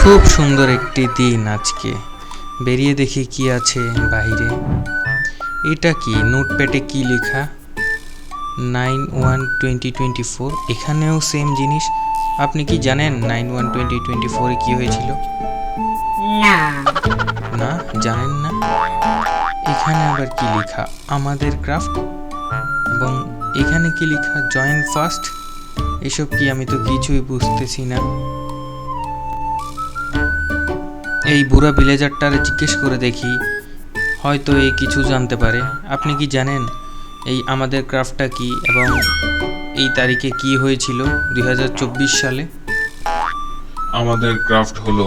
খুব সুন্দর একটি দিন আজকে। বেরিয়ে দেখি কি আছে বাইরে। এটা কি নোটপ্যাডে কি লেখা? 9/1/2024। এখানেও সেম জিনিস। আপনি কি জানেন 9/1/2024-এ কি হয়েছিল? না। না, জানেন না? এখানে আবার কি লেখা? আমাদের ক্রাফট। এবং এখানে কি লেখা? Join first. এসব কি? আমি তো কিছুই বুঝতেছি না। এই বুড়া ভিলেজারটারে জিজ্ঞেস করে দেখি, হয়তো এই কিছু জানতে পারে। আপনি কি জানেন এই আমাদের ক্রাফটটা কি এবং এই তারিখে কি হয়েছিল 2024 সালে? আমাদের ক্রাফট হলো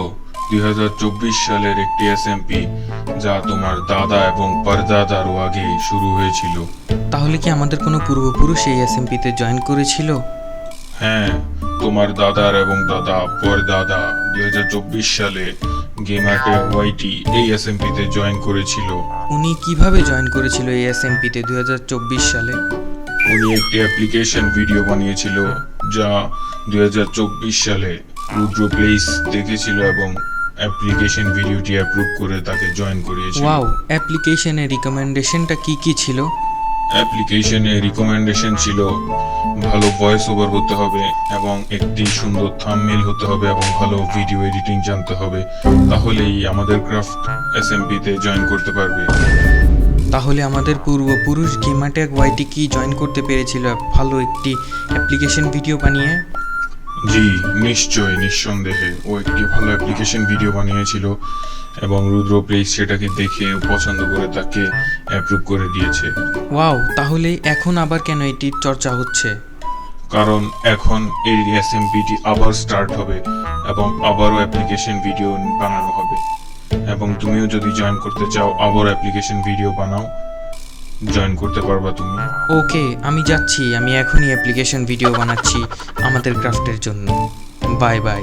2024 সালের একটি এসএমপি, যা তোমার দাদা এবং পরদাদারও আগে শুরু হয়েছিল। তাহলে কি আমাদের কোনো পূর্বপুরুষ এই এসএমপিতে জয়েন করেছিল? হ্যাঁ, তোমার দাদার এবং দাদা পরদাদা 2024 সালে গেমারটেক ওয়াইটি এই এসএমপিতে জয়েন করেছিল। উনি কিভাবে জয়েন করেছিল এই এসএমপিতে 2024 সালে? উনি একটি অ্যাপ্লিকেশন ভিডিও বানিয়েছিল, যা 2024 সালে রুদ্র প্লেস দেখেছিল এবং অ্যাপ্লিকেশন ভিডিওটি অ্যাপ্রুভ করে তাকে জয়েন করিয়েছিল। ওয়াও, অ্যাপ্লিকেশনের রিকমেন্ডেশনটা কি কি ছিল? অ্যাপ্লিকেশনে রিকমেন্ডেশন ছিল ভালো ভয়েস ওভার হতে হবে এবং একটি সুন্দর থাম্বনেইল হতে হবে এবং ভালো ভিডিও এডিটিং জানতে হবে, তাহলেই আমাদের ক্রাফট এসএমপিতে জয়েন করতে পারবে। তাহলে আমাদের পূর্বপুরুষ গেমারটেক ওয়াইটি কি জয়েন করতে পেরেছিল ভালো একটি অ্যাপ্লিকেশন ভিডিও বানিয়ে? জি, নিশ্চয়, নিঃসন্দেহে ও একটি ভালো অ্যাপ্লিকেশন ভিডিও বানিয়েছিল এবং রুদ্র প্লেস সেটাকে দেখে পছন্দ করে তাকে অ্যাপ্রুভ করে দিয়েছে। ওয়াও, তাহলে এখন আবার কেন এটির চর্চা হচ্ছে? কারণ এখন এই এসএমপিটি আবার স্টার্ট হবে এবং আবারও অ্যাপ্লিকেশন ভিডিও বানানো হবে, এবং তুমিও যদি জয়েন করতে চাও, আবার অ্যাপ্লিকেশন ভিডিও বানাও, জয়েন করতে পারবা তুমি। ওকে, আমি যাচ্ছি। আমি এখনই অ্যাপ্লিকেশন ভিডিও বানাচ্ছি আমাদের ক্রাফটের জন্য। Bye bye.